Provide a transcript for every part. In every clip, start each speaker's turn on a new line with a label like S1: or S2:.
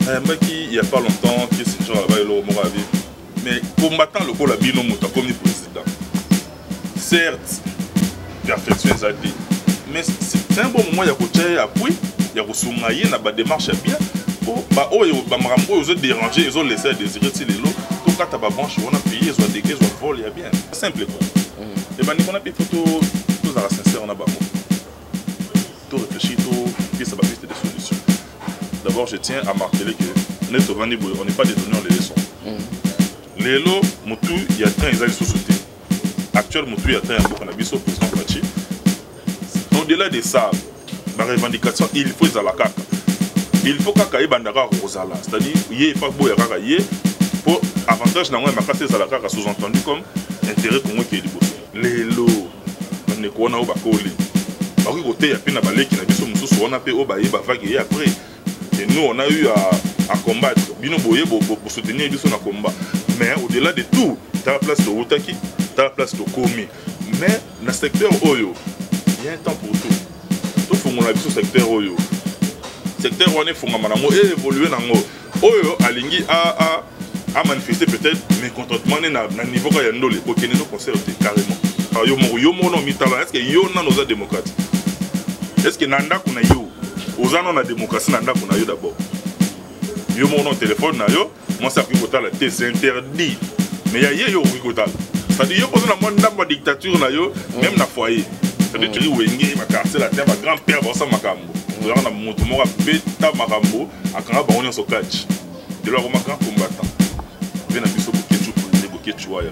S1: il n'y a pas longtemps, qui est genre là-bas, mais combattant le coup, la bino mouta comme président. Certes, perfection est dit, mais c'est un bon moment, il y a coaché appui, il y a soumaillé, il y a des démarches bien. Ils ont dérangé, ils ont laissé désirer les lots. Tout cas, tu as branché, on a payé, ils ont dégué, ils ont volé, il y a bien. Simple quoi. Et bien, on a payé tout à la sincère, on a tout réfléchi, tout, puis ça va être des solutions. D'abord, je tiens à marteler que on n'est pas des donneurs les leçons. Les lots, il y a un ils ont sauté. Actuellement, il y a un beaucoup de président Pachi. Au-delà de ça, la revendication, il faut les alakaka. Il faut que les bandara rosala, c'est-à-dire il faut que les pour avantage dans ma carte alakaka sous-entendu comme intérêt pour moi qui est libre. Les lots, on est quoi on a au bakoli. Par côté il y a plein de balais qui n'a pas sous on a fait au baïe bavaguer après. Et nous on a eu à combattre. Bino boye pour soutenir les na combat. Mais au-delà de tout, tu as la place de Otaki, tu as la place de Komi. Mais dans le secteur Oyo, il y a un temps pour tout. Tout faut mon avis sur le secteur Oyo. Secteur où on est fondamentalement évolué dans le Oyo alingi a manifesté peut-être mécontentement dans le niveau où il y a ndolé pour qu'il nous concerne carrément. Alors yo mono mitala est-ce que yo na nos démocrates? Est-ce que nanda kuna yo aux ans on a démocratie nanda kuna yo d'abord. Yo mono téléphone na yo moi ça qui côté la c'est interdit. Mais il y a yo qui côté. C'est-à-dire yo posé dans monde dans dictature na yo même na foyer. C'est-à-dire tu wenge ma quartier la terre ma grand-père ba ça makambo. On a moto mora beta makambo akanga ba on so catch. De leur grand combattant. Vient na biso pour ketchup pour négocier chuaya.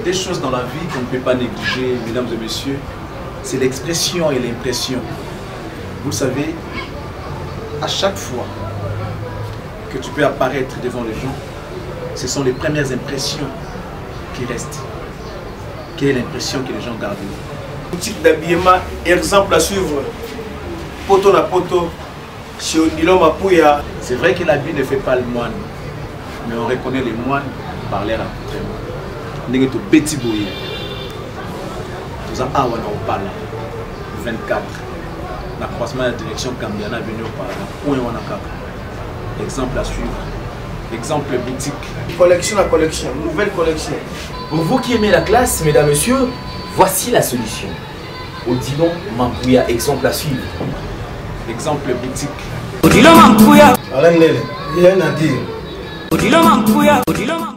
S2: Des choses dans la vie qu'on ne peut pas négliger, mesdames et messieurs, c'est l'expression et l'impression. Vous savez, à chaque fois que tu peux apparaître devant les gens, ce sont les premières impressions qui restent. Quelle est l'impression que les gens gardent?
S3: Boutique d'habillement, exemple à suivre, poto na poto, chez Odilo Mapouya.
S2: C'est vrai que l'habit ne fait pas le moine, mais on reconnaît les moines par leur accoutrement. Nous sommes petit bouillé. Nous avons un 24. La croisement de la direction Cambiana venu au Parlement. Exemple à suivre. Exemple boutique.
S3: Collection à collection, nouvelle collection.
S4: Pour vous qui aimez la classe, mesdames, messieurs, voici la solution. Odilon Mapouya, exemple à suivre.
S2: Exemple boutique.
S4: Odilon Mapouya.
S3: Alain Nele, rien à dire.
S4: Odilon Mapouya. Odilon Mapouya.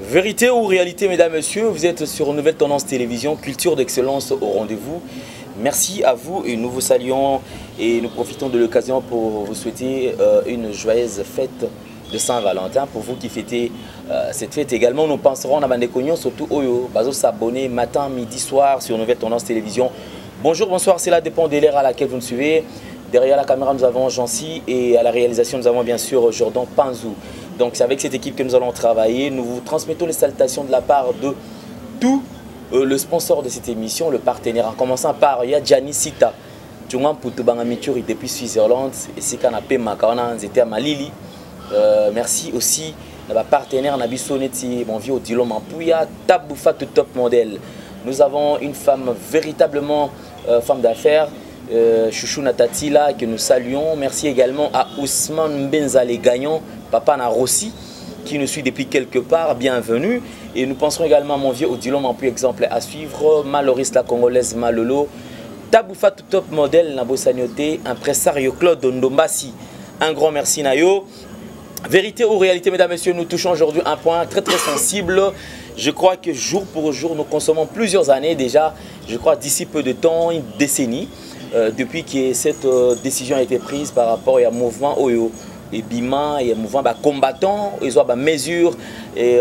S4: Vérité ou réalité, mesdames, messieurs, vous êtes sur Nouvelle Tendance Télévision, culture d'excellence au rendez-vous. Merci à vous et nous vous saluons et nous profitons de l'occasion pour vous souhaiter une joyeuse fête de Saint-Valentin. Pour vous qui fêtez cette fête également, nous penserons à Bandekognon, surtout Oyo, Bazo s'abonner matin, midi, soir sur Nouvelle Tendance Télévision. Bonjour, bonsoir, cela dépend de l'ère à laquelle vous nous suivez. Derrière la caméra, nous avons Jancy et à la réalisation, nous avons bien sûr Jordan Panzou. Donc c'est avec cette équipe que nous allons travailler. Nous vous transmettons les salutations de la part de tout le sponsor de cette émission, le partenaire. En commençant par Yadjani Sita. Tchungam Poutoubangamichuri depuis Switzerland. Et c'est Kanapé Makawana, c'était à Malili. Merci aussi à la partenaire Nabisoneti, mon vieux Odilon Mapouya, Taboufa Top Model. Nous avons une femme véritablement femme d'affaires. Chouchou Natatila que nous saluons. Merci également à Ousmane Benzale Gagnon, Papa Narossi, qui nous suit depuis quelque part, bienvenue. Et nous penserons également à mon vieux Odilon, mon plus exemple à suivre, Maloris la Congolaise Malolo, Taboufa tout top modèle Nabo Sagnoté, impresario Claude Ndombasi. Un grand merci Nayo. Vérité ou réalité, mesdames et messieurs, nous touchons aujourd'hui un point très sensible. Je crois que jour pour jour, nous consommons plusieurs années déjà, je crois d'ici peu de temps, une décennie, depuis que cette décision a été prise par rapport à un mouvement Oyo et Bima et un mouvement combattant, ils ont des mesures et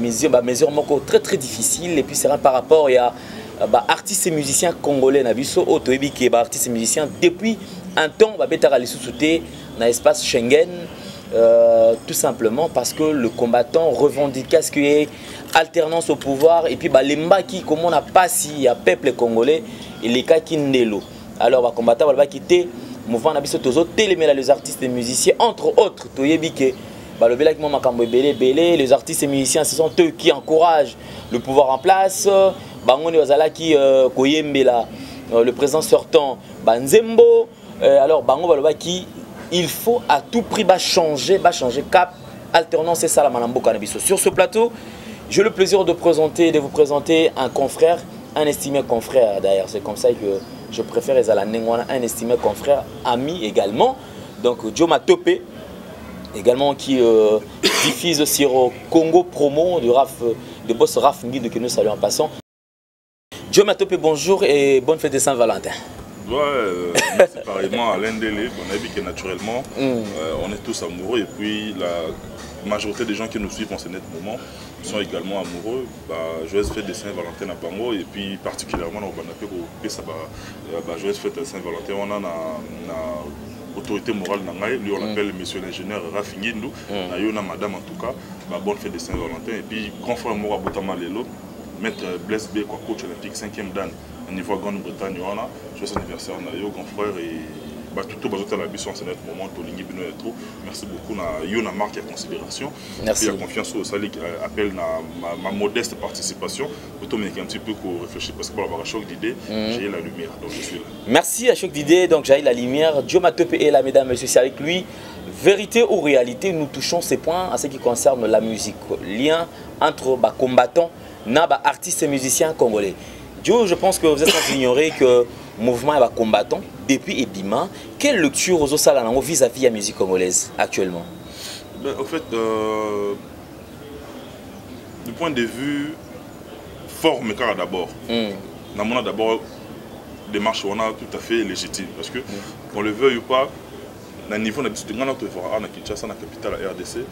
S4: mesures très difficiles et puis c'est par rapport à artistes et musiciens congolais nabiso otoyebi qui artistes et musiciens depuis un temps betara les sous-soutés dans l'espace Schengen. Tout simplement parce que le combattant revendiquait ce qui est alternance au pouvoir et puis les mbaki comme on n'a pas si à peuple congolais et les cas qui n'élo. Alors les combattants va quitter mouvement nabiso tozo téléméla les artistes et musiciens entre autres toyebi que les artistes et musiciens ce sont eux qui encouragent le pouvoir en place. Bangoni Ozala qui koyembela le président sortant Banzembo. Alors Bango Baloba qui il faut à tout prix changer cap, alternance et salamanambo cannabis. Sur ce plateau, j'ai le plaisir de vous présenter un confrère, un estimé confrère d'ailleurs. C'est comme ça que je préfère un estimé confrère, ami également. Donc Joma Topé, également qui diffuse sur Congo Promo de boss Raf Nguide que nous saluons en passant. Joma Topé, bonjour et bonne fête de Saint-Valentin.
S1: Merci pareillement à l'Indélé, on a vu que naturellement on est tous amoureux et puis la majorité des gens qui nous suivent en ce net moment sont également amoureux. Joyeuse fête de Saint-Valentin à Bango et puis particulièrement au Banapé joyeuse fête de Saint-Valentin on a autorité morale lui on appelle monsieur l'ingénieur Raf Nguide, madame en tout cas, bonne fête de Saint-Valentin et puis grand frère Mora Boutama Lelo, maître Blaise B, coach olympique 5e dan au niveau de Grande-Bretagne, on a joyeux anniversaire à grand frère et tout le la mission en ce moment, merci beaucoup na marque à considération. Merci. Et à confiance au sali appelle ma modeste participation pour un petit peu pour réfléchir parce que pour avoir un choc d'idées, j'ai la lumière donc je suis là.
S4: Merci à choc d'idées donc j'ai la lumière. Joma Topé est là mesdames et messieurs, c'est avec lui. Vérité ou réalité, nous touchons ces points à ce qui concerne la musique, lien entre combattants, artistes et musiciens congolais. Joe, je pense que vous êtes sans ignorer que le mouvement est combattant depuis Ebima. Quelle lecture aux Osalanango vis-à-vis de la musique congolaise actuellement?
S1: En fait, du point de vue forme d'abord, on a d'abord des démarches on a tout à fait légitimes parce que qu'on le veuille ou pas, au niveau de la Kinshasa, la capitale de la RDC,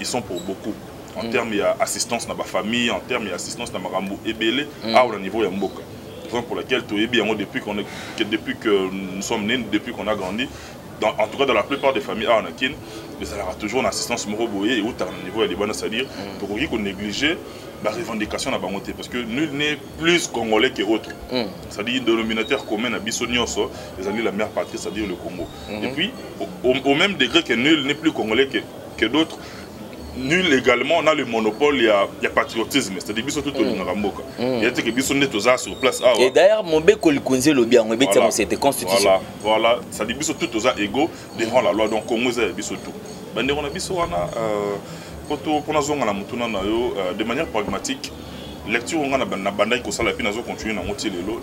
S1: ils sont pour beaucoup. En termes d'assistance dans ma famille, en termes d'assistance dans ma rambo ebele, au niveau de Mboka. Raison pour laquelle depuis que nous sommes nés, depuis qu'on a grandi, en tout cas dans la plupart des familles à Anakin, mais ça aura toujours une assistance moroboye et où tu as un niveau élevé, c'est-à-dire pour qu'on néglige la revendication de la bangoté parce que nul n'est plus congolais que autre. C'est-à-dire le dénominateur commun à Bissonioso, les amis de la mère patrie, c'est-à-dire le Congo. Et puis, au même degré que nul n'est plus congolais que d'autres, nul également on a le monopole, il y a patriotisme, c'est-à-dire que tout le Ramboka. Il y a des gens qui sont sur place.
S4: Et d'ailleurs, mon bec le le bien, c'était constitution.
S1: Voilà, c'est-à-dire que tout sont égaux devant la loi, donc Congo est tout. On a de manière pragmatique, lecture on a na bandai ko sala puis nazo continuer na moti lelo,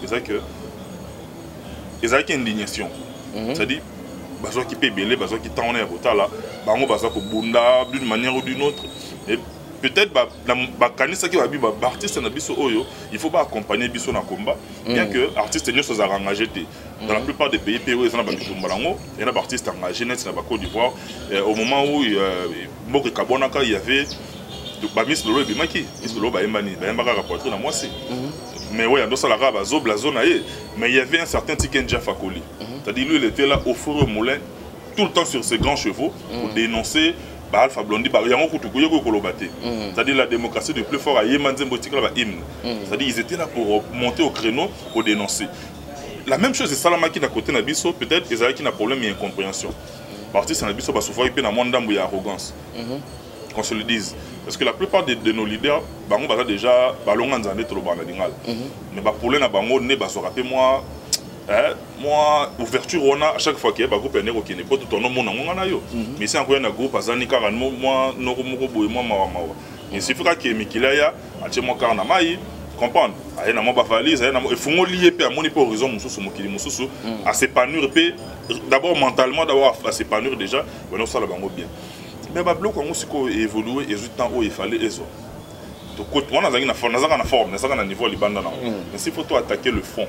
S1: c'est une indignation. C'est-à-dire bazo qui peut belé, bazo qui t'en est là, bango bazo ko bunda d'une manière ou d'une autre. Et peut-être kanisa qui va bi artiste na biso oyo, il faut pas accompagner biso na combat, bien que artiste ne soit engagé dans la plupart des pays PO ils ont ba bitumbalango, il y a des artistes engagés net na Côte d'Ivoire au moment où Mboke Kabonaka il y avait Miss Lolo et Bimaki, Miss Lolo Baembani, Baembaka rapporté dans moi c'est. Mais oui, dans la raba la zone mais il y avait un certain Tiken Fakoli. C'est-à-dire lui il était là au four au moulin tout le temps sur ses grands chevaux pour dénoncer Alpha Blondy, c'est-à-dire la démocratie du plus fort à Yemanzembo Tikala hymne. C'est-à-dire ils étaient là pour monter au créneau pour dénoncer. La même chose c'est Salama qui n'a côté Nabiso, peut-être ils avaient un problème et incompréhension. Parti c'est Nabiso va souffrir et moins d'âme et arrogance. Qu'on se le dise. Parce que la plupart de nos leaders, bango baza déjà ballon en zané trop banal. Mais ba problème na bango ne ba se rappeler moi moi ouverture on a à chaque fois qu'il y a un groupe qui n'est pas tout en monde mais c'est encore un groupe azani car moi noko moko boy moi mawa il suffit que mikilaya atie moi car na mai comprendre aye na mo ba valise aye na mo fongo lié pe amoni pe horizon mususu mokili mususu à s'épanouir pe d'abord mentalement d'abord à s'épanouir déjà bon ça la bango bien mais ba bloc on siko évoluer et tout temps où il fallait eso to côté on a na forme na niveau libanda na mais s'il faut toi attaquer le fond.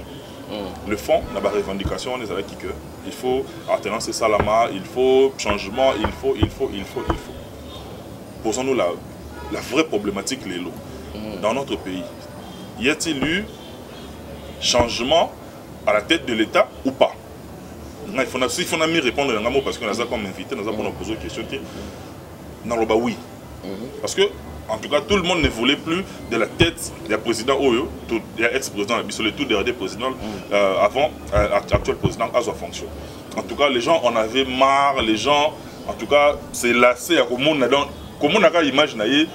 S1: Le fond, la revendication, on est avec que il faut alternance Salama, il faut changement, il faut. Posons-nous la vraie problématique, les lots. Dans notre pays, y a-t-il eu changement à la tête de l'État ou pas? Il faut mieux répondre à un mot parce qu'on a ça comme invité, nous avons posé une question. Non, oui. Parce que en tout cas, tout le monde ne voulait plus de la tête du président Oyo, de l'ex-président, le tout dernier président, avant l'actuel président à sa fonction. En tout cas, les gens en avaient marre, les gens, en tout cas, c'est lassé à comment on a imaginé,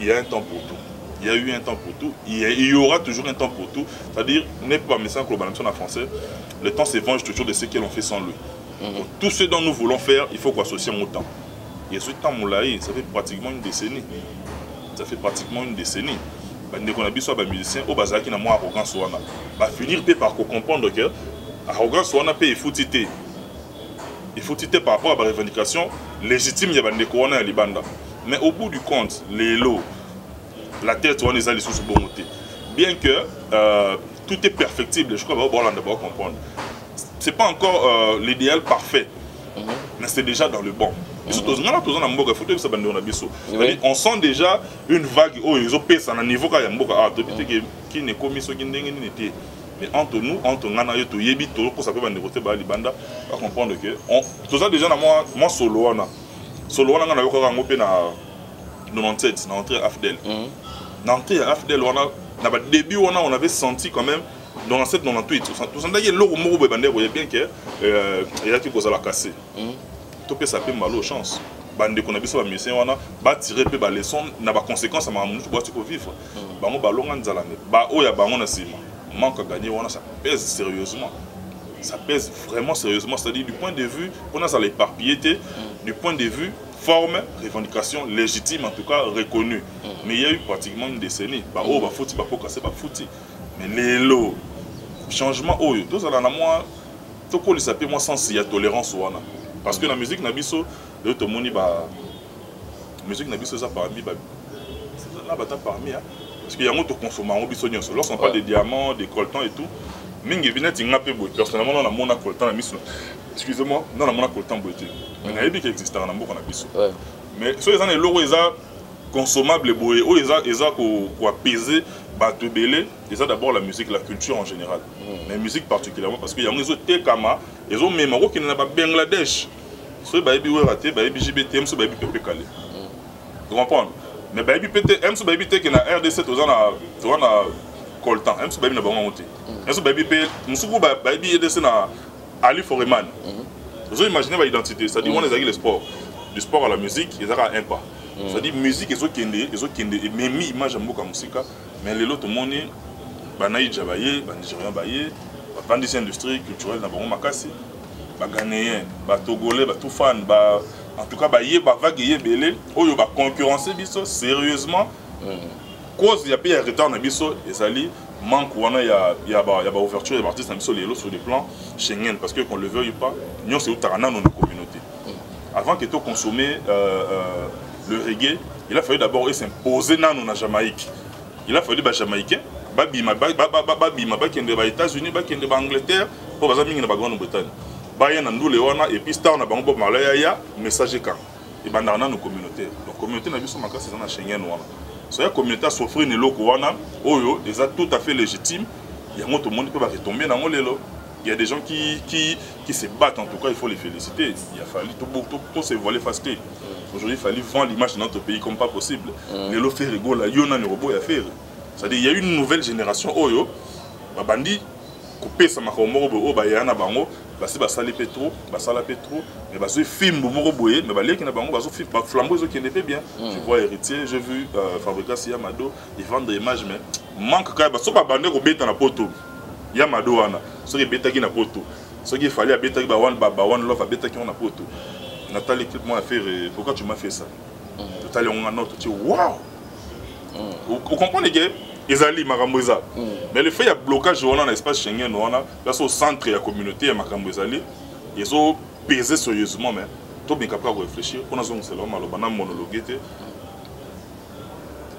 S1: il y a un temps pour tout. Il y a eu un temps pour tout, il y aura toujours un temps pour tout. C'est-à-dire, n'est pas médecin globalisation en français, le temps se venge toujours de ce que l'on fait sans lui. Donc, tout ce dont nous voulons faire, il faut qu'on associe au temps. Et ce temps, ça fait pratiquement une décennie. Ça fait pratiquement une décennie. Dès qu'on a vu les musiciens, au bazar qui n'a moins arrogance, va finir par comprendre que l'arrogance, il faut titer. Il faut titer par rapport à la revendication légitime, il y a des couronnes à Libanda. Mais au bout du compte, les lots, la tête, on les a les sous bon côté. Bien que tout est perfectible, je crois que on va d'abord comprendre. Ce n'est pas encore l'idéal parfait, mais c'est déjà dans le bon. On sent déjà une vague ils ont payé ça à un niveau qui n'est commis ce qui n'est mais entre nous, entre nous, ça peut négocier à Libanda, on va comprendre que tout ça déjà moi solo on a 97 on a entré à Afdel. Entré à Afdel on a début on avait senti quand même dans 97 98 tout ça d'ailleurs l'euro bien que il y a qui cause la casser. Topé ça peut mal aux chances. Bande qu'on a vu sur la mission, on a tiré peu les leçons, n'a pas conséquence à ma mouche pour vivre. Bango ballon en zalame. Ba oya bango na sima. Manque à gagner, on a ça pèse sérieusement. Ça pèse vraiment sérieusement. C'est-à-dire du point de vue, on a ça l'éparpillé, du point de vue forme, revendication légitime en tout cas reconnue. Mais il y a eu pratiquement une décennie. Ba oh ba fouti, ba ko casser, ba fouti. Mais les lots, changement oyo, tout ça là na moi, tout quoi les s'appelle moi sans il y a tolérance ou ana. Parce que la musique nabiso de tout monde musique nabiso ça parmi là bata parmi parce qu'il y a un autre consommant biso nyonso lorsqu'on parle de diamants, de coltan et tout mingi vinette ngapé boy personnellement on a mon coltan na miso excusez-moi non na mon coltan boy mais na yebi qui existe na mboka na biso mais so les ans loro eza consommable boy o eza ko apaiser bato belé déjà d'abord la musique la culture en général la musique particulièrement parce qu'il y a un autres tekama ils ont même qui n'a pas Bangladesh so baby ouais raté baby JBTM so baby pépé calé tu comprends mais baby pété m so baby té qui na RDC to na coltan m so baby na bango monté m so baby pé musuku baby EDC na Ali Foreman vous imaginez votre identité c'est à dire on les a le sport du sport à la musique ils ont un pas c'est à dire musique ils ont kende même image mboka musika mais les autres monde banaï jabaye banigérien baye bandits industrie culturelle na bango makasi ba ghanéen ba togolais ba tout fan ba en tout cas ba yé ba vague yé belé oyo ba concurrencer biso sérieusement cause il y a pas retard na biso ezali manque wana il y a ba ouverture des artistes na biso les sur des plans Schengen parce que qu'on le veuille pas nous c'est utarana dans nos communautés avant que tout consommer le reggae il a fallu d'abord s'imposer dans la Jamaïque il a fallu ba jamaïcain babima kende ba États-Unis ba kende ba Angleterre pour baza mingi na ba Grande-Bretagne ba ya na ndule wana et puis star na bango malaya ya message quand et ba na nos communautés donc communauté na biso makasi na Schengen wana so ya communauté s'offrir ne loko wana oyo déjà tout à fait légitime il y a tout le monde peut ba retomber na ngolelo il y a des gens qui se battent en tout cas il faut les féliciter il a fallu tout se voiler fasté aujourd'hui il fallait vendre l'image de notre pays comme pas possible les lo faire rigolo là yona ne robot ya faire c'est-à-dire il y a une nouvelle génération oyo ba bandi couper ça makomoro bo ba yana bango basi basali petro basala petro mais bazo film moko boye mais baleki na bango bazo film ba flambeau zo qui n'était bien je vois héritier j'ai vu fabricant Yamado ils vendent des images mais manque quand baso ba bande ko beta na poto ya mado wana soki betaki na poto soki fallait abetaki ba one love abetaki na poto Nathalie clip moi affaire pourquoi tu m'as fait ça Nathalie on a notre tu waouh vous comprenez que ezali makambo eza mais le fait ya blocage wana na espace Schengen wana là au centre ya communauté ya makambo ezali ils ont pesé sérieusement mais tout bien capable de réfléchir on a zone c'est vraiment le monologue.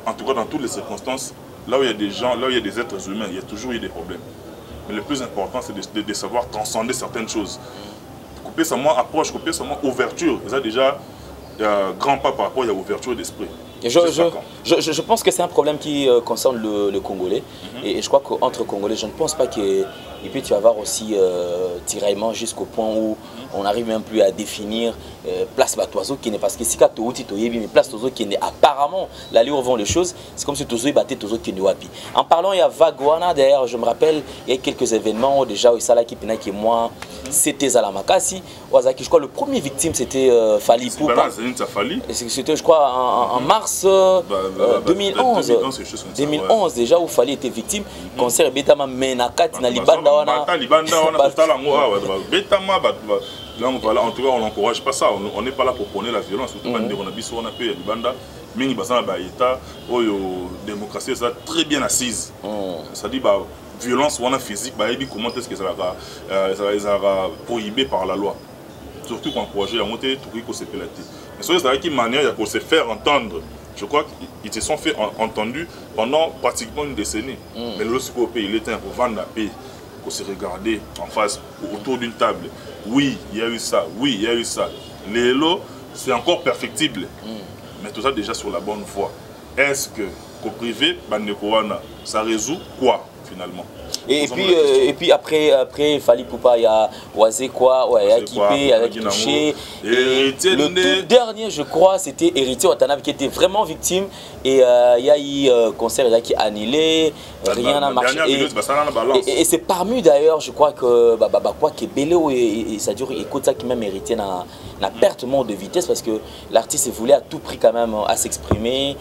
S1: En tout cas, dans toutes les circonstances, là où il y a des gens, là où il y a des êtres humains, il y a toujours eu des problèmes. Mais le plus important, c'est de savoir transcender certaines choses. Couper sa main approche, couper sa main ouverture. Ça déjà, il y a un grand pas par rapport à l'ouverture d'esprit.
S4: Je pense que c'est un problème qui concerne le Congolais. Et je crois qu'entre Congolais, je ne pense pas qu'il peut y avoir aussi tiraillement jusqu'au point où on n'arrive même plus à définir place Batoiseau qui n'est parce que si tu as mais place Tozo qui n'est apparemment là où vont les choses, c'est comme si Tozo battait Tozo qui n'est wapi. En parlant, il y a Vaguana d'ailleurs, je me rappelle, il y a quelques événements déjà où ça là qui et moi, c'était Zalamakasi. Je crois le premier victime c'était Fali Poupa. C'était je crois en mars 2011. 2011 déjà où Fali était victime. Concert Betama Menakati na Libanda wana.
S1: Là, voilà, en tout cas, on n'encourage pas ça. On n'est pas là pour prôner la violence. Surtout quand on a vu on a payé Libanda, mais il y a l'État, la démocratie est très bien assise. Ça dit bah violence ou physique, bah comment est-ce que ça va prohibé par la loi. Surtout qu'on encourage la montée, tout qui s'est pélaté. Mais sur cette manière, il faut se faire entendre. Je crois qu'ils se sont fait entendus pendant pratiquement une décennie. Mais lorsqu'au pays, il était pour vendre la paix, pour se regarder en face, autour d'une table. Oui, il y a eu ça. Oui, il y a eu ça. Les lots, c'est encore perfectible. Mais tout ça déjà sur la bonne voie. Est-ce que, qu'au privé, ça résout quoi finalement?
S4: Et puis après Fali Poupa, il y a Oazé quoi, il y a Kipé, il y a Touché. Le tout dernier, je crois, c'était Héritier Watanabe qui était vraiment victime. Et il y a eu concert qui a annulé, rien n'a marché. Et c'est parmi d'ailleurs, je crois que quoi que Béléo et ça dure, écoute ça qui même Héritier n'a perte de vitesse parce que l'artiste voulait à tout prix quand même à s'exprimer.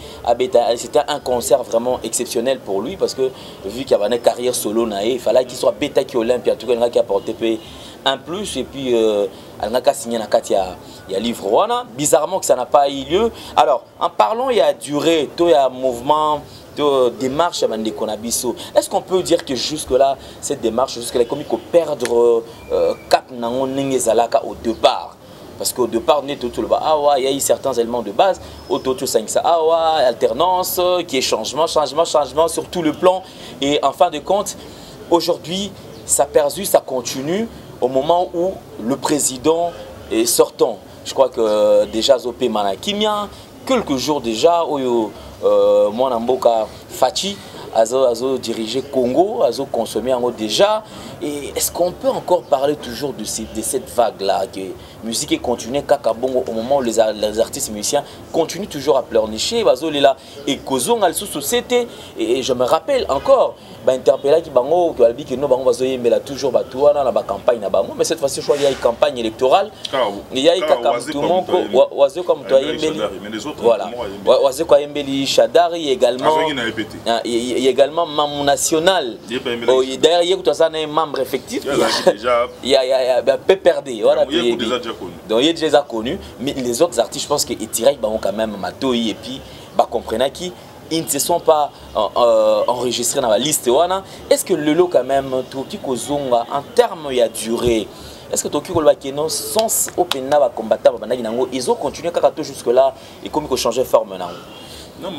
S4: C'était un concert vraiment exceptionnel pour lui parce que vu qu'il y avait une carrière solo, il fallait qu'il soit bêta qui Olympia, en tout cas il a apporté un plus et puis il a signé il y a livre Rwanda. Bizarrement que ça n'a pas eu lieu. Alors en parlant il y a durée, il y a mouvement de démarche à Mandekonabiso. Est-ce qu'on peut dire que jusque là cette démarche jusque là comme il faut perdre cap nango nengezalaka au départ? Parce qu'au départ, il y a eu certains éléments de base, alternance, qui est changement sur tout le plan. Et en fin de compte, aujourd'hui, ça perdu, ça continue au moment où le président est sortant. Je crois que déjà Zopé Manakimia, quelques jours déjà, Mwanamboka Fachi, Azo dirigé Congo, Azo consommé déjà. Et est-ce qu'on peut encore parler toujours de cette vague-là, que musique est continue, Kakabongo, au moment où les artistes musiciens continuent toujours à pleurnicher, Azo là, et Kozong al société. Et je me rappelle encore, interpellé qui bango, que nous bango Azo yembela toujours batouana la campagne na bango, mais cette fois-ci je crois qu'il y a une campagne électorale. Il y a Kakaboutoumon, Oazo comme toi yembeli, voilà, Oazo comme yembeli Chadari également. Il y a également membre national. D'ailleurs, il y a un membre effectif. Il y a PPRD. Donc, il est déjà connu. Mais les autres artistes, je pense qu'ils tirent quand même Matoi et puis comprenez qui ils ne se sont pas enregistrés dans la liste. Est-ce que le lot, quand même, en termes de durée, est-ce que Toki Kolbakeno, sans open combattant, ils ont continué jusque-là et comme ils ont changé de forme?
S1: Non,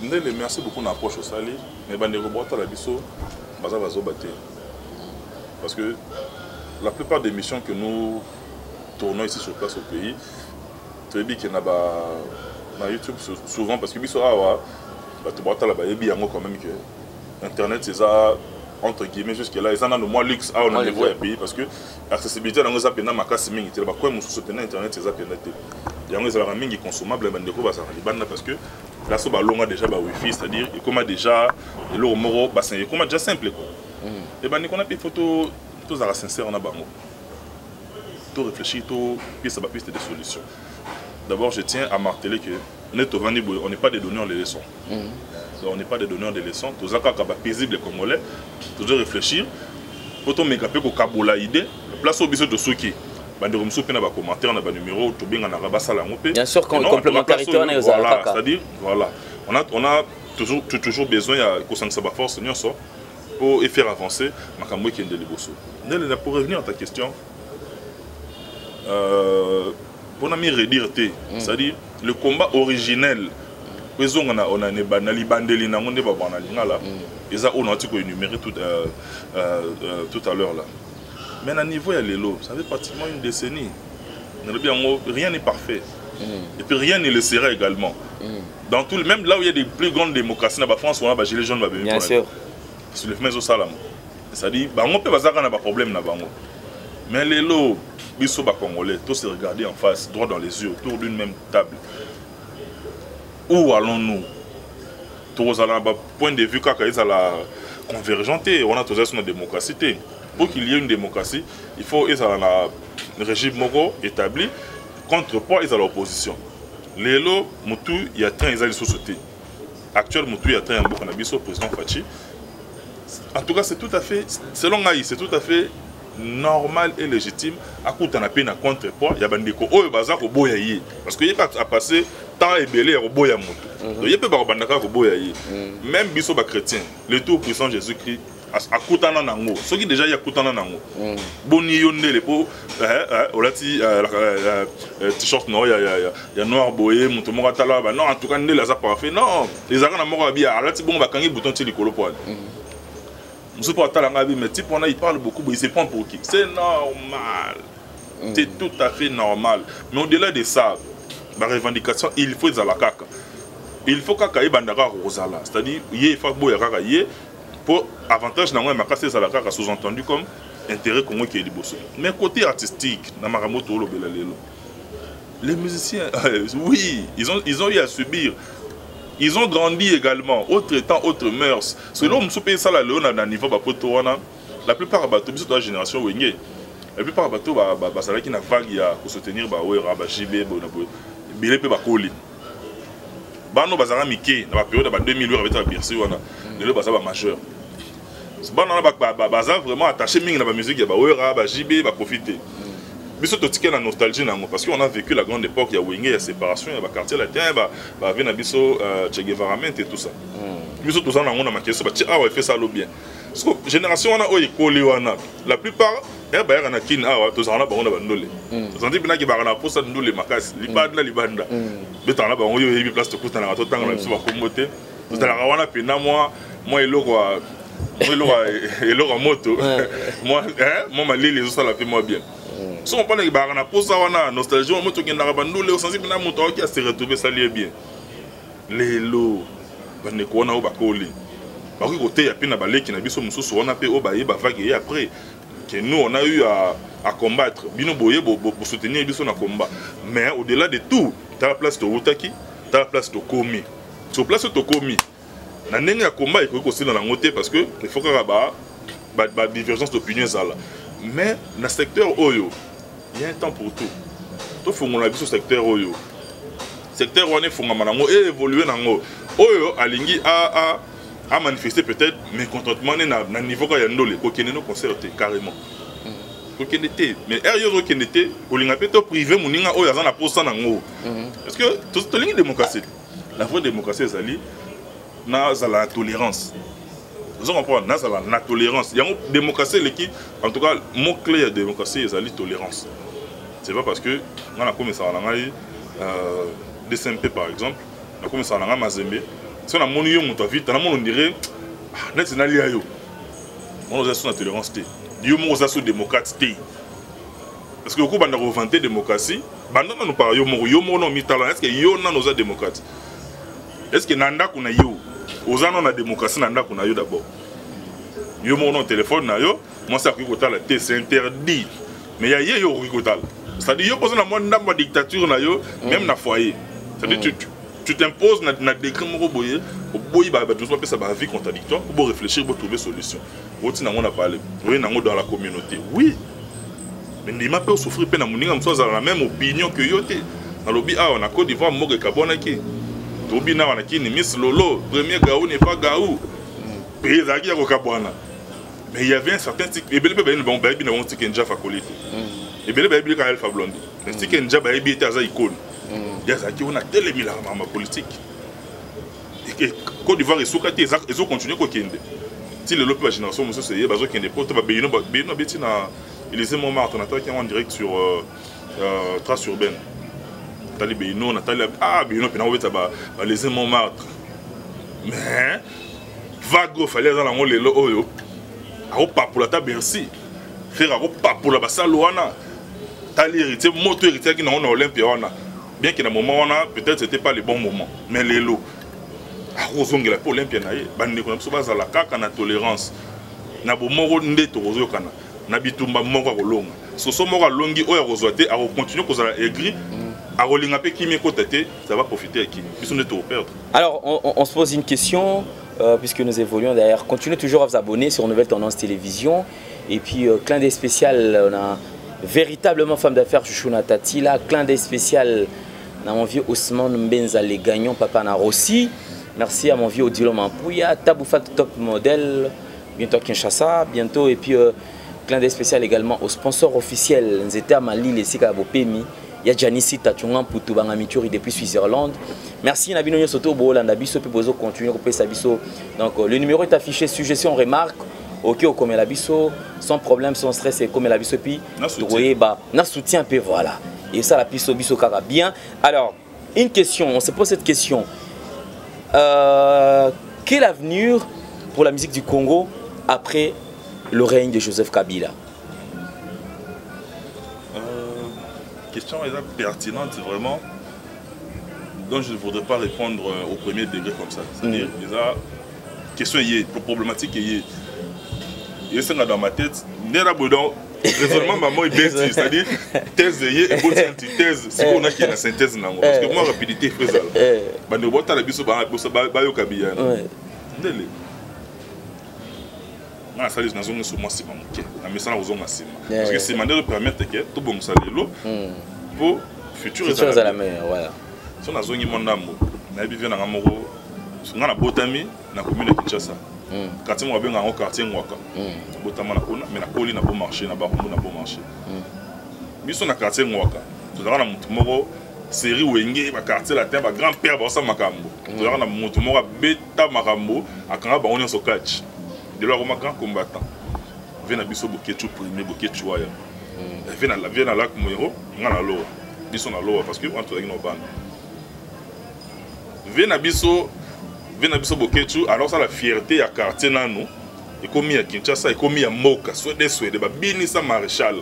S1: mais merci beaucoup pour l'approche au Sali, mais les robots à la biso, parce que la plupart des missions que nous tournons ici sur place au pays, tu as dit qu'il y a YouTube souvent parce que biso quand même que Internet c'est ça entre guillemets jusque là ils en ont le moins luxe à on a niveau pays parce que l'accessibilité dans nos appels ma casse mingi tu quoi mon soutenir Internet c'est ça pénalité il y a des gens qui consommables parce que là ça va déjà wifi c'est-à-dire il comment déjà le moro bassin il comment déjà simple quoi et ben on a des photos tous à la sincère on a bango tout réfléchir tout puis ça va plus des solutions. D'abord je tiens à marteler que on n'est pas des donneurs de leçons. On n'est pas des donneurs de leçons. Tout ça, quand paisible congolais, toujours réfléchir. Quand on met un peu de kabola idée, place au biseau de Souki. Bien
S4: sûr, complémentarité, on est aux
S1: voilà, c'est-à-dire, voilà, on a toujours besoin de force pour faire avancer. Pour revenir à ta question, pour redire, c'est-à-dire le combat originel, on a énuméré tout à l'heure là. Mais à niveau il y a les lots, ça fait pratiquement une décennie. Rien n'est parfait. Et puis rien ne le sera également. Dans tout, même là où il y a des plus grandes démocraties, dans la France, on a les gilets jaunes.
S4: Bien sûr.
S1: C'est le fait au salam. C'est-à-dire, on peut pas avoir un problème. Mais les lots, ils sont congolais, tous se regarder en face, droit dans les yeux, autour d'une même table. Où allons-nous? Tous à la point de vue quand ils la convergenter, on a tous une démocratie. Pour qu'il y ait une démocratie, il faut qu'ils aient un régime mogo établi, contrepoids ils à l'opposition. Les lots, il y a train ils allaient sauter. Actuellement, il y a train un président Fachi. En tout cas, c'est tout à fait, selon Aïe, c'est tout à fait normal et légitime. À coup on a peine à contrepoids, il y a des gens qui bazar au boyaye parce qu'il n'y a pas à passer temps et belé au boyamoto. Il y a pas bandaka au boyaye. Même biso ba chrétien, le tout puissant Jésus-Christ à koutana nango. Ceux qui déjà y a koutana nango. Boni yonde les po olati t-shirt no ya noir boyé muto mo katala ba non en tout cas ndé la za parfait. Non, les arana mo ba bia alati bon ba kangi bouton ti likolo poil. Monsieur Portalangabi, mais type, il parle beaucoup, il se prend pour qui? C'est normal. C'est tout à fait normal. Mais au-delà de ça, la revendication, il faut la caca. Il faut que bandara rosala. C'est-à-dire, il faut que pour avantage dans la caca, c'est la caca sous-entendu comme intérêt commun qui est liboso. Mais côté artistique, dans Maramoto les musiciens, oui, ils ont eu à subir. Ils ont grandi également, autre temps, autre mœurs. Selon M. ça là, à niveau la plupart de la génération, la plupart de la qui n'a pas pour soutenir JB, Bilé pe bakoli. Bano bazara mike na période de 2008 avec la Bercy wana. Le bazara majeur. Bano na bazara vraiment attaché mingi na musique ya ba JB ba profiter. Biso totika na nostalgie nango parce qu'on a vécu la grande époque, il y a Wenge, il y a séparation, il y a quartier latin, bah vient biso Che Guevara et tout ça. Biso tout ça nango na makeso ba ah ouais fait ça lo bien. Parce que génération wana o ekoli wana, la plupart ba ya na kin ah tout ça na ba on ba ndole. Ça dit bina ki ba na posa ndole makasi, libanda. Beta na ba on yo yebi place to kuta na to tanga na biso ba komote. Tout ça la wana pena moi eloko moto. Moi ma lili ça la fait moi bien. Si on parle de posa wana nostalgie, on qui n'a pas nous les sensibles na moto qui a se retrouvé ça lié bien. Les lots, bande ko na obakoli. Ba ko côté ya pina balé qui na biso mususu on a pe obaye ba vague et après que nous on a eu à combattre. Bino boye pour soutenir biso na combat. Mais au-delà de tout, tu as la place de Otaki, tu as la place de Komi. Sur place de Komi. Na ndenge ya combat il faut aussi dans la montée parce que il faut que ba divergence d'opinion ça là. Mais dans le secteur Oyo, il y a un temps pour tout. Il faut que ce secteur Oyo. Le secteur Oyo, il faut que évoluer dans Oyo. Oyo, Alingi a manifesté peut-être mécontentement à niveau où il y a un concert concerté carrément. Mais il y a un privé, il y a un poste dans Oyo. Parce que tout le démocratie. La vraie démocratie, c'est la tolérance. Vous comprenez, la tolérance. Il y a une démocratie qui, en tout cas, le mot-clé de la démocratie, c'est la tolérance. C'est pas parce que, on a commencé à avoir DCMP par exemple, on a commencé à avoir Mazembe. Si on a mon vite, on dirait, net na liayo. On a la tolérance. Yo mo za démocrate. Parce que beaucoup banda revendiquer démocratie, banda nous parle yo mo no mitala, est-ce que yo na nos démocrates? Est-ce que nanda kuna yo? Aux ans on a démocratie nanda kuna yo d'abord. Yo mon téléphone na yo, moi ça qui kotal c'est interdit. Mais ya yo kotal. C'est-à-dire yo pose na moi ndamba dictature na yo même na foyer. C'est-à-dire tu t'imposes na décret moko boye, boye ba tout ça ça ba vie contradictoire pour réfléchir pour trouver solution. Oti na on a parlé. Oui na dans la communauté. Oui. Mais il m'a pas souffrir pe na muninga mso za la même opinion que yo té. Na lobi ah on a Côte d'Ivoire mo ke kabona ki. Tobina Wanakini, Miss Lolo, premier Gaou n'est pas Gaou. Pays Zagi à Rokabwana. Mais il y avait un certain type. Et bien, il y avait un baby qui était déjà facolé. Et bien, il y avait un Alpha Blondie. Mais c'est qu'un jab a été à icône. Il y a Zaki, on a tel milliards de politique. Et Côte d'Ivoire et Soukaté, ils ont continué à Kende. Si le lopé génération, monsieur, c'est Bazo Kende, pour te Béno, Bettina, il est Montmartre, on a en direct sur Trace Urbaine. Nathalie Béno, Nathalie. Ah, Béno, puis on a les Montmartre. Mais, vague, fallait dans la monde les lots. Pas pour la table Bercy. Faire pas pour la Bassalouana. Tali héritier, moto héritier qui n'a pas Olympia. Bien qu'il y ait un moment, peut-être c'était pas le bon moment. Mais les lots. Arrosong la pour Olympia. Bande qu'on a besoin de la caca na tolérance. Na bo moro ndé to rozo kana. Na bitumba moro rolonga. So so moro longi o rozoate a continuer ko za aigri. A rolinga pe qui me côté, ça va profiter à qui. Ils sont de tout perdre.
S4: Alors on se pose une question. Puisque nous évoluons d'ailleurs, continuez toujours à vous abonner sur Nouvelle Tendance Télévision. Et puis, clin d'œil spécial, on a véritablement femme d'affaires Chouchouna Tatila. Clin d'œil spécial, on a mon vieux Ousmane Mbenza, les gagnants, Papa Narossi. Merci à mon vieux Odilo Mampouya, Taboufat Top Model, bientôt à Kinshasa, bientôt. Et puis, clin d'œil spécial également au sponsor officiel, Nzete Mali, les Sika Bopemi. Il y a Janissi Tachungan pour tout Bangamituri depuis Suisse-Irlande. Merci Nabino Soto Bolanda Biso Pibozo continue à sa biso. Donc le numéro est affiché, suggestion, remarque. Ok, au comme la biso, sans problème, sans stress, et comme la biso puis vous voyez bah na soutien peu voilà. Et ça la biso biso kara bien. Alors une question, on se pose cette question. Quel avenir pour la musique du Congo après le règne de Joseph Kabila?
S1: Question est pertinente, vraiment. Donc je ne voudrais pas répondre au premier degré comme ça. C'est-à-dire, question est problématique est. Et c'est dans ma tête, raisonnement maman est bête, c'est-à-dire thèse et bonne thèse, c'est qu'on a qui la synthèse nango. Parce que moi rapidité frère. Ba ne bota la biso ba yo kabia. Ndele. Na ça les nations sont moi c'est pas OK. Na mais ça aux masima. Parce que c'est manière de permettre que tout bon ça lelo pour futur
S4: à la meilleure voilà.
S1: Si on a zone mon nambo, na bi vient na moko, so na botami na commune de Kinshasa. Quartier mo benga en quartier Ngwaka. Botama na kona, mais na koli na bon marché na ba na bon marché. Biso na quartier Ngwaka. To na mutu moko série wenge ba quartier la terre ba grand-père ba sa makambo. To na mutu moko beta makambo akanga ba onyo so catch. De là comme grand combattant. Vient na biso boketu premier boketu waya. Vient na lac Moiro, ngana lo. Biso na lo parce que entre no bande. Vena biso boketu alors ça la fierté ya quartier nanu et komi ya Kinshasa et komi ya Moka soit ba bini sa maréchal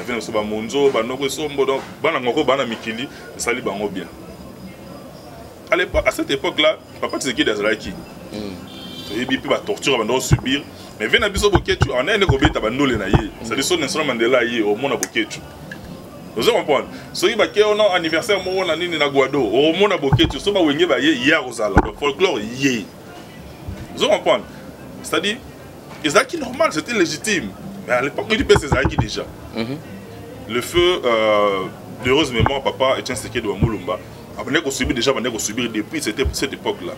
S1: vena so ba monzo ba noko sombo donc bana ngoko bana mikili sali bango bien à cette époque là papa Tshisekedi azalaki et puis ba torture ba ndo subir mais vena biso boketu on a ne ko beta ba ndole na ye c'est dire son Nelson Mandela ye au mona boketu. Vous comprenez? Si vous avez un anniversaire, vous avez un Guado, au monde a boqué, vous avez un folklore. Vous comprenez? C'est-à-dire, c'est normal, c'était légitime. Mais à l'époque, il y a des déjà. Le feu, d'heureuse mémoire, papa Etienne Tshisekedi de Moulumba, on a subi déjà, on a subi depuis cette époque-là.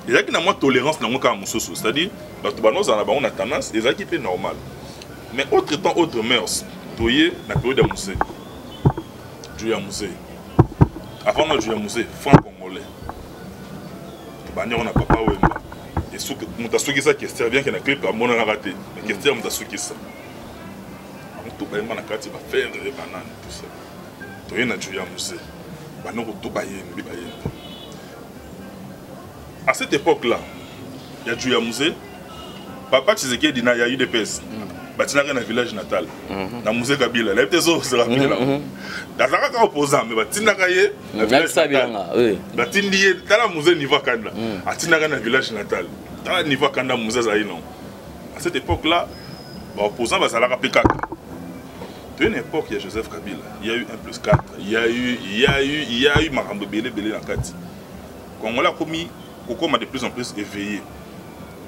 S1: Il y a une tolérance dans le cas de c'est-à-dire, on a tendance, c'est normal. Mais autre temps, autre mœurs, toyé, la période de Moussé. Jouer à Moussé. Avant de jouer à Moussé, franc-congolais. On a papa Wemba. Et si on a souki ça, question bien qu'il y a un clip, on a raté. Mais question, on a souki ça. On a faire des bananes, tout ça. Toyé, on a joué à Moussé. On a tout baillé. À cette époque-là, il y a joué à Moussé. Papa Tshisekedi, il y a eu des pèses. Batina dans le village natal. Dans Moussé Kabila. Là, il y a des autres rapide là. Dans un opposant, mais Batina Kaye, le village natal. Batina Kaye, dans la Moussé niveau Kanda. Batina dans le village natal. Dans le niveau Kanda, Moussé Zaïnon. À cette époque-là, l'opposant va s'aller rappeler 4. De une époque, il y a Joseph Kabila. Il y a eu 1+4. Il y a eu Marambo Belé dans 4. Quand on l'a commis, Coco m'a de plus en plus éveillé.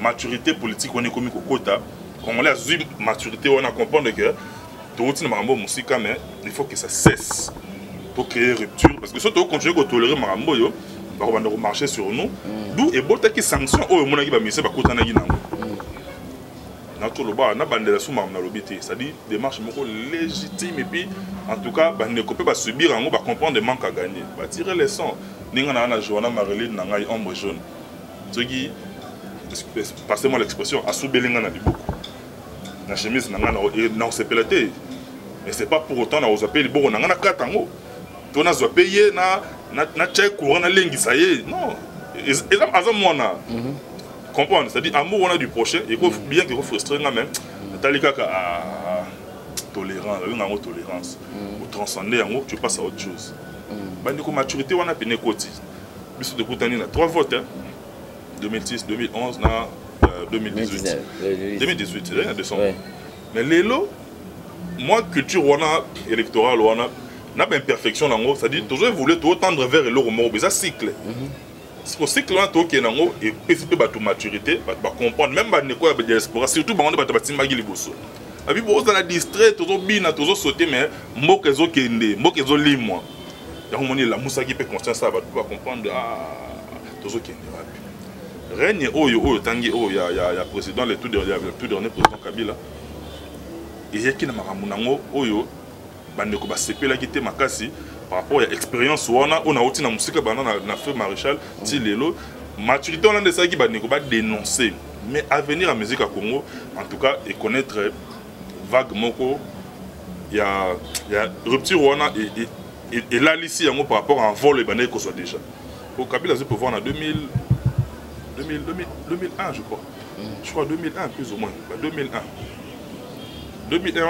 S1: Maturité politique, on est commis Kokota. Quand on a eu maturité, on a compris que tout le monde il faut que ça cesse pour créer rupture. Parce que si on continue à tolérer Marambo, va marcher sur nous. D'où et bon qui sanction oh mon va misser bakota na ginango. Na to lo ba na bandela suma na lobité, c'est-à-dire démarche moko légitime et puis en tout cas ba ne peut pas subir en ba comprendre des manques à gagner. Ba tirer les sons. Ninga na Joanna Marilyn na ngai ombre jaune. Ce qui passez-moi l'expression a soubelinga na beaucoup. Na chemise na ngana na sepelaté. Mais c'est pas pour autant na ozape liboko na ngana katango. On a payé na check courant na lengi ça y est non et ça moi na comprendre c'est-à-dire amour on a du prochain et bien que frustrer même talika à tolérance une tolérance ou transcender en tu passes à autre chose bandi ko maturité on a peine côté biso de kutani na 3 votes 2006 2011 na 2018 2018 c'est là décembre mais lélo moi culture on a électorale on a n'a pas imperfection dans c'est-à-dire toujours voulu tout tendre vers le mot mais ça cycle ce cycle là tout qui est dans et participer à toute maturité va comprendre même pas ne quoi de diaspora surtout on va timba gi liboso abi bo za la distrait toujours bina toujours sauter mais mbokezo kende mbokezo limwa ya moni la musa qui peut conscience ça va comprendre toujours kende règne oyo tangi oyo ya président le tout dernier président Kabila et il y a qui na makambo nango oyo bandeko basepela kité makasi par rapport à l'expérience on a oti na musika bana na feu maréchal ti lelo maturité on a de ça qui bandeko ba dénoncer mais à venir à musique à Congo en tout cas et connaître vague moko il y a rupture on a et là ici par rapport à un vol et bandeko soit déjà au Kabila c'est pour voir en 2001 je crois 2001 plus ou moins 2001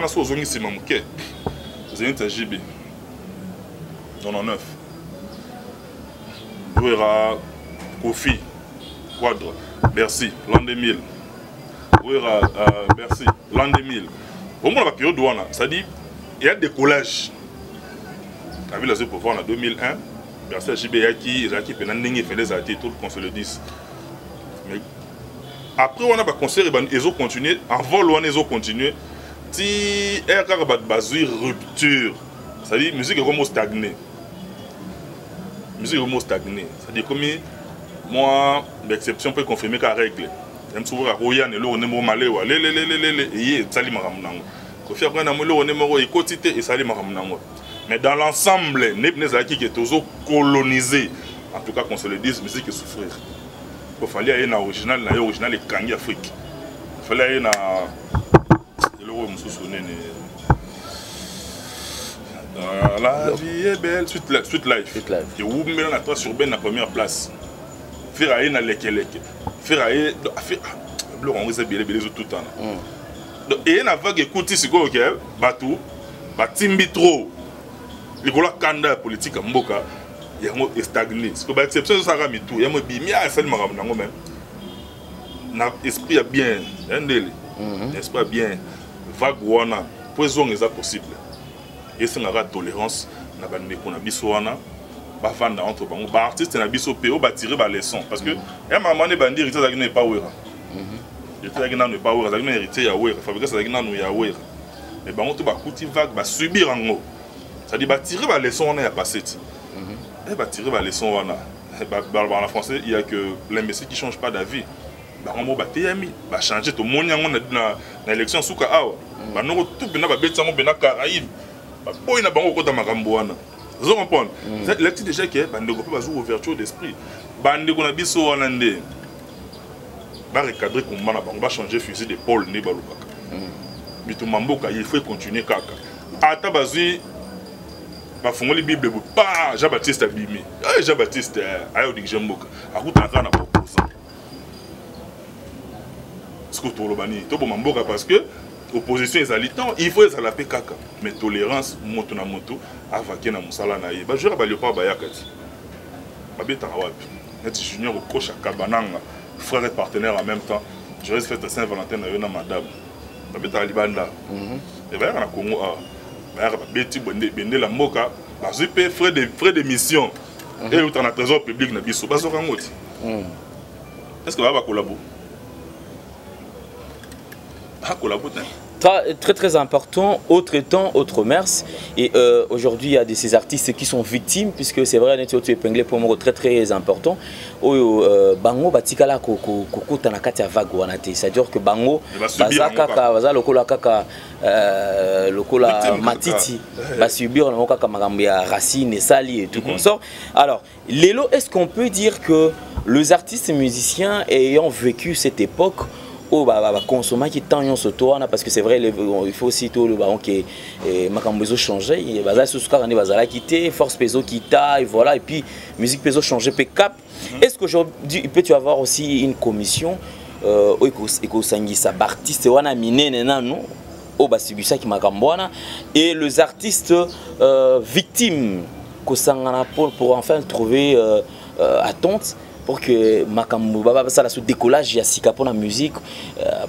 S1: on a so zongi sima muke Zénith JB 99 Ouera Kofi Quadre Bercy l'an 2000 Ouera Bercy l'an 2000 au moins la période douane ça dit il y a des collages la ville a pour voir en 2001 Bercy JB qui fait des articles qu'on se le dise mais après on a pas concert ils ont continué en vol on ils ont continué si RK bat bazui rupture ça dit musique est comme stagné c'est-à-dire comme moi l'exception peut confirmer qu'à règle même souvent à Royan et là on est malé ou et ça li maramnango Kofi après na molo on est moro ikotité et ça li maramnango mais dans l'ensemble n'est qui est toujours colonisé en tout cas qu'on se le dise musique est souffrir il fallait aller na original et kangi Afrique il fallait aller na la vie est belle, suite life. Et où met la toi sur Ben la première place. Faire aïe na lekeleke. Faire aïe, blanc on risque bien tout le temps. Et na vague écoute si quoi ok, batou, batimbi trop. Les colla kanda politique mboka, il y a un stagné. Ce que bah exception ça rami tout, il y a un bimi à faire maram nango même. Na esprit a bien, ndele. Esprit bien. Vague wana poison est possible et c'est la tolérance na bandeko na biso wana ba vanda entre bango ba artiste na biso pe o ba tirer ba leçon parce que ya maman ne bandi héritier zakina pas wera héritier zakina ne pas wera zakina héritier ya wera fabriquer zakina no ya wera mais bango to ba kuti vague ba subir en ça dit ba tirer ba leçon wana ya passé et ba tirer ba leçon wana dans la français il y a que l'imbécile qui change pas d'avis bango ba teyami ba changer to monyango na élection suka awa ba noko tout bena ba betsa mo bena Caraïbes ba boy na bango kota makambo wana vous comprenez l'acte déjà que bandeko pe bazo ouverture d'esprit bandeko na biso wana nde ba recadrer komba na bango ba changer fusil d'épaule ne ba lukaka bitu mamboka il faut continuer kaka ata bazui ba fongoli bible pa Jean-Baptiste abimi Jean-Baptiste ayo dik jemboka akuta na proposant ce que tout le bani to bomamboka parce que opposition ezali temps il faut ezala pe kaka mais tolérance moto na moto avake na musala na ye ba jura ba leopard ba yakati ba beta wapi net junior coach akabananga frère et partenaire en même temps je reste fête Saint-Valentin na yona madame ba beta libanda et ba na Congo ba beti bende la mboka ba zipe frais de mission et autant na trésor public na biso ba zoka ngoti est-ce que va collaborer collaborer
S4: Très très important, autre temps, autre mœurs. Et aujourd'hui, il y a ces artistes qui sont victimes, puisque c'est vrai, tu es épinglé pour moi très très important. Bango batikala koko tanakati ya vague wanate. C'est-à-dire que bango baza kaka baza lokola kaka lokola matiti va subir le kaka magambo ya racine et sali et tout consort. Alors, Lelo, est-ce qu'on peut dire que les artistes musiciens ayant vécu cette époque consommer qui tant sur toi parce que c'est vrai il faut aussi tout le baron qui makambozo changer il va sur ce cas on va quitter force peso quitta et voilà et puis musique peso changer cap. Est-ce qu'aujourd'hui peut tu avoir aussi une commission eko sangisa artiste wana minene nanu au basibisa qui makambwana et les artistes victimes pour enfin trouver attente pour que makambo ça la sous décollage ya sika pour la musique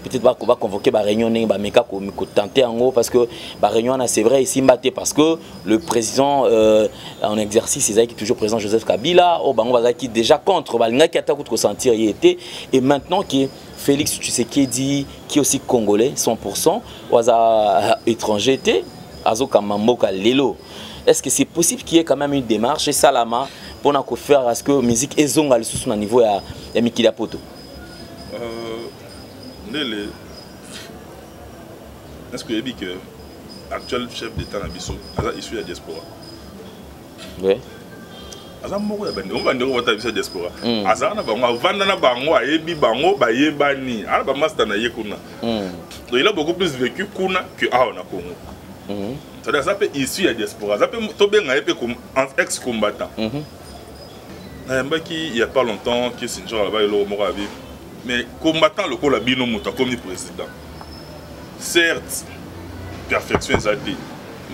S4: peut-être va convoquer ba réunion ba meka ko tenter en haut parce que ba réunion c'est vrai ici mbaté parce que le président en exercice il est toujours président Joseph Kabila au bango va qui déjà contre balinga qui attaque contre sentir il était et maintenant qui Félix Tshisekedi qui est aussi congolais 100% ou étranger était azo kamamboka lelo. Est-ce que c'est possible qu'il y ait quand même une démarche et Salama pour faire à ce que la musique est zonga sous un niveau à Mikila Poto?
S1: Est-ce que vous que l'actuel chef d'État Nabiso est issu de la diaspora?
S4: Oui.
S1: On va dire que c'est la diaspora. Azana bango vandana bango ayebi bango bayebani. Ala ba master na yekuna. Il a beaucoup plus vécu kuna que a na Congo. C'est-à-dire ça peut issu de la diaspora. Ça peut tomber comme ex-combattant. Il n'y a pas longtemps qui est là-bas mais combattant le col bino muta comme le président. Certes, perfection est dit.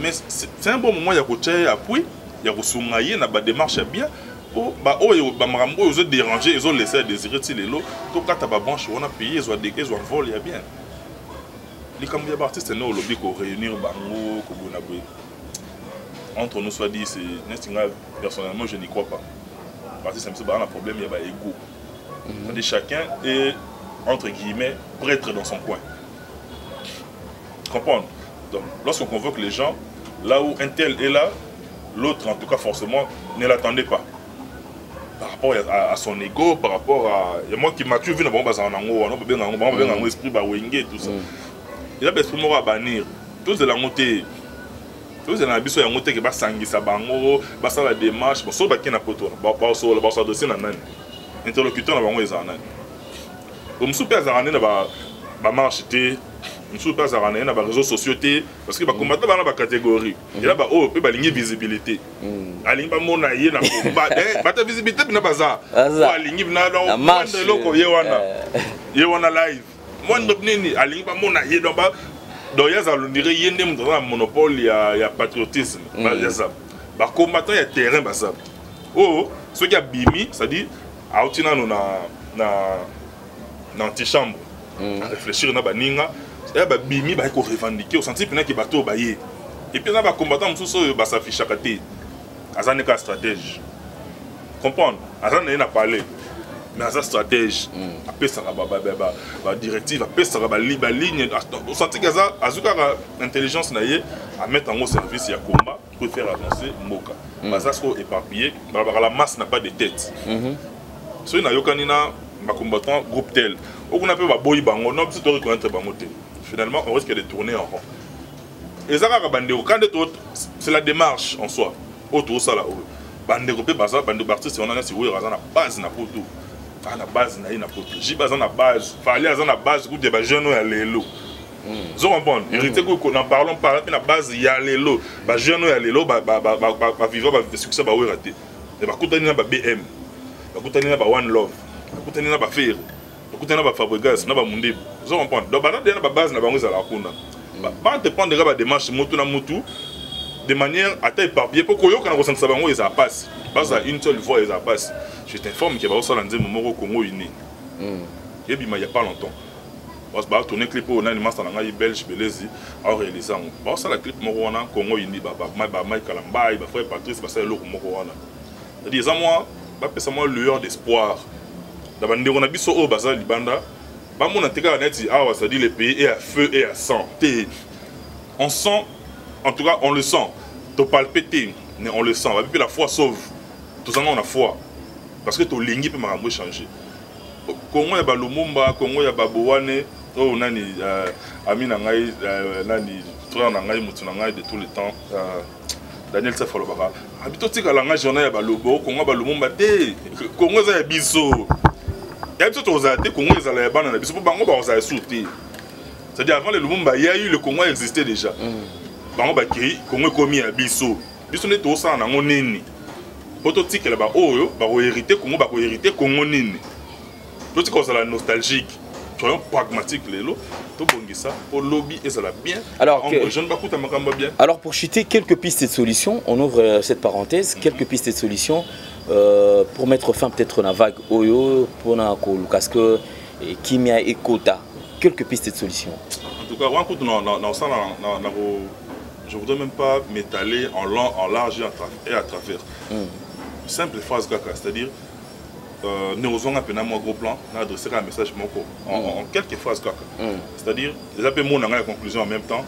S1: Mais c'est un bon moment il y a coaché appui, il y a soumailler na ba démarche bien. Oh ba marambo ils ont dérangé, ils ont laissé désirer ti lelo. To kata ba branche on a payé, ils ont dégué, ils ont volé bien. Les cambouis artistes nous lobby ko réunir bango ko bonaboy. Entre nous soit dit c'est personnellement je n'y crois pas. Parce que c'est un problème, il y a un égo. C'est-à-dire chacun est, entre guillemets, prêtre dans son coin. Comprendre? Donc, lorsqu'on convoque les gens, là où un tel est là, l'autre, en tout cas, forcément, ne l'attendait pas. Par rapport à son ego, par rapport à... Il y a moi qui m'a tué, vu un esprit, et tout ça. Il y a un esprit à bannir. Tous de la montée. Vous avez besoin de monter que bas sangisa bango, bas la démarche, bon, sauf qui n'a pas toi, bas dossier na nani, interlocuteur na bango ezana. Comme super zarane na ba marche té, super zarane na ba réseaux sociaux té, parce que ba combattre ba na ba catégorie. Et là ba oh peut ba ligner visibilité. Aligner ba mona yé na combat, ba ta visibilité na baza. Aligner na dans monde loko yewana live. Monde nini aligner ba mona yé dans ba donc il y a un monopole, il y a patriotisme. Il y a combattant, il y a terrain. Oh, ce qui a bimi, c'est-à-dire, il y a une antichambre. Réfléchir à baninga, il y a bimi, il y a revendiquer, au senti qu'il y a bateau baillé. Et puis il y a combattant, il y a s'afficher à côté. Il y a une stratégie. Comprendre? Il y a parlé. Mais à sa stratège, après ça va directive, après ça va ligne. On sentit que ça, à l'intelligence à mettre en service il y a combat pour faire avancer Moka. Mais ça c'est éparpillé, la masse n'a pas de tête. Si on a yokanina ma combattant groupe tel, on a pas boy bango, non c'est reconnaître bango tel. Finalement on risque de tourner en rond. Et ça c'est la démarche en soi. Autour ça là. Bande groupé baza bande artiste on a si oui raison la base na poto. À la base, il y a une base. Il fallait avoir une base pour les jeunes à l'élo. Vous comprenez? Hérité qu'on en parlons par la base, il y a l'élo. Les jeunes à l'élo, vivre le succès, va rater. Et va coûter une BM, va coûter une One Love, va coûter une Faire, va coûter une Fabregas, na Mundi. Vous comprenez? Donc, il y a une base na bango za la kuna. Ba te prendre des démarches moto na moto de manière à t'éparpiller pour que yo kana ressentir bango ils passe. Parce à une seule fois ils passe. Je t'informe qu'il y a aussi un Moro Congo uni. Il n'y a pas longtemps. Parce que tourner clip au Nanimas dans la belge belezi a réalisé un. Parce que la clip Moro wana Congo uni Mike Kalamba, il frère Patrice parce que le Moro wana. C'est-à-dire moi, pas spécialement lueur d'espoir. D'abord on a biso au bazar libanda Mon intégral net, ah, ça dit le pays est à feu et à sang. On sent, en tout cas, on le sent. Tu palpété, mais on le sent. Et puis la foi sauve. Tout ça, on a foi. Parce que ton ligne peut m'arranger changer. Congo ya Lumumba, Congo ya Babouane, oh nani, ami nangai, nani, frère nangai, mutu nangai de tous les temps, Daniel Sefalobara. Habito tika langa journée ya Balobo, Congo ya Lumumba te, Congo za ya biso. Ya biso to za te, Congo za la bana na biso, pour bango ba za sauté. C'est-à-dire avant le Lumumba, il y a eu le Congo existait déjà. Bango ba kei, Congo komi ya biso. Biso ne to sa na ngoneni. Poto tika la ba oyo, ba ko hériter Congo, ba ko hériter Congo nini. Tout ce qu'on a nostalgique, soyons pragmatiques les lots, tout bon ça, au lobby et ça va bien.
S4: Alors pour chuter quelques pistes de solutions, on ouvre cette parenthèse, quelques pistes de solutions pour mettre fin peut-être à la vague Oyo, pour na casque Kimia et Kota, quelques pistes de solutions.
S1: En tout cas, je ne voudrais même pas m'étaler en large et à travers. Simple phrase, c'est-à-dire nous avons un gros plan, nous adressé un message en quelques phrases. C'est-à-dire, les appels mon la conclusion en même temps.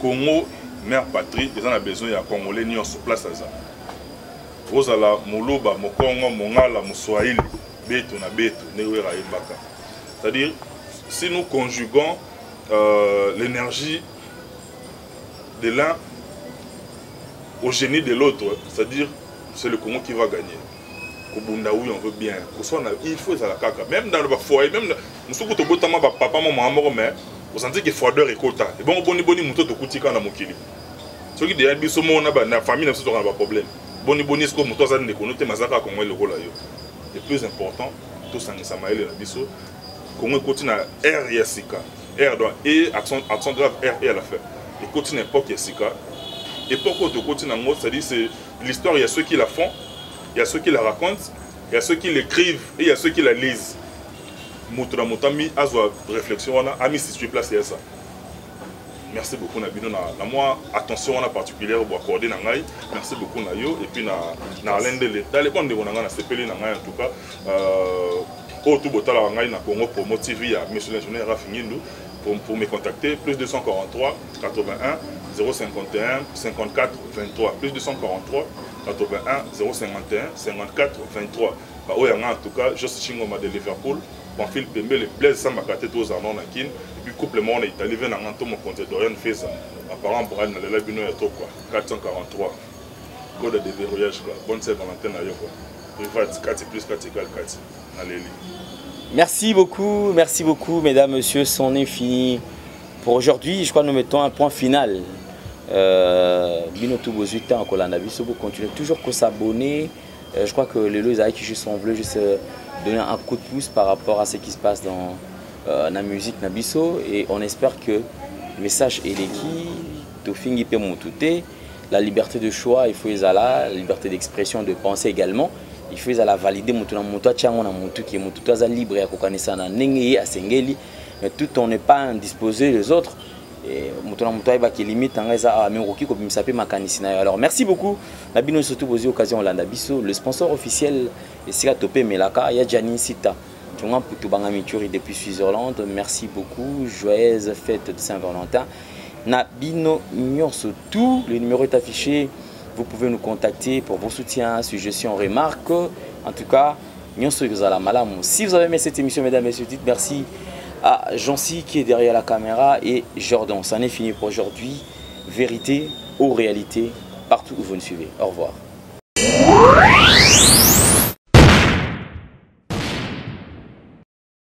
S1: Congo, mère patrie, ils ont besoin de Congolais ni sur place à ça. Rosala, Moloba, Mokongo, Mongala, Moussouaïli, Beto na Beto, Newera et Baka. C'est-à-dire, si nous conjuguons l'énergie de l'un au génie de l'autre, c'est-à-dire, c'est le Congo qui va gagner. Kobunda oui on veut bien. Il faut ça la caca. Même dans le foyer, même nous sommes tous botama papa maman maman mais vous sentez que froideur et quota. Et bon boni muto to kutika na mokili. Ce qui derrière biso mona ba na famille na so pas problème. Boni ce que muto za ne konote mazaka Congo le rôle yo. Le plus important tout ça ça maele na biso Congo continue R yasika. R doit et accent grave R et à la fin. Et continue époque yasika. Époque de continue en mode c'est-à-dire c'est l'histoire il y a ceux qui la font. Il y a ceux qui la racontent, il y a ceux qui l'écrivent et il y a ceux qui la lisent. Moutoura Moutami, Azwa, réflexion, on a mis si tu es placé à ça. Merci beaucoup, Nabino. Moi, attention on a particulière pour accorder Nangai. Merci beaucoup, Nayo. Et puis, na l'un de l'État, les bonnes de Bonanga, na CPL Nangai en tout cas. Autour de la Nangai, na Congo pour motiver à monsieur l'ingénieur Rafinindou pour me contacter. Plus 243 81 051 54 23. Plus 243 81 051 54 23. En tout cas, je suis de Liverpool. Pamphile Pembe, les Blaise Sambakate, tous en Nakin. Et puis, couplement en Italie, vient en Anton, mon compte Dorian Feza. Apparemment, Brian, la Labino est trop, 443. Code de déverrouillage, bonne Saint-Valentin, privat, 4 plus 4 égale 4. Allez.
S4: Merci beaucoup, mesdames, messieurs, c'en est fini. Pour aujourd'hui, je crois que nous mettons un point final. Binotou Bozuita en Kolanabi, vous continuez toujours à s'abonner. Je crois que les lois qui sont veulent juste donner un coup de pouce par rapport à ce qui se passe dans la musique Nabiso et on espère que le message est qui la liberté de choix, il faut la liberté d'expression, de penser également. Il faut la valider libre mais tout on n'est pas indisposé les autres. Alors merci beaucoup. Nabino surtout posé occasion le sponsor officiel est Topé Melaka, il y a Janine Sita. Depuis Suisse-Irlande. Merci beaucoup. Joyeuse fête de Saint-Valentin. Nabino surtout, le numéro est affiché. Vous pouvez nous contacter pour vos soutiens, suggestions, remarques. En tout cas, si vous avez aimé cette émission, mesdames et messieurs, dites merci à Jancy qui est derrière la caméra et Jordan. Ça en est fini pour aujourd'hui. Vérité ou réalité, partout où vous nous suivez. Au revoir.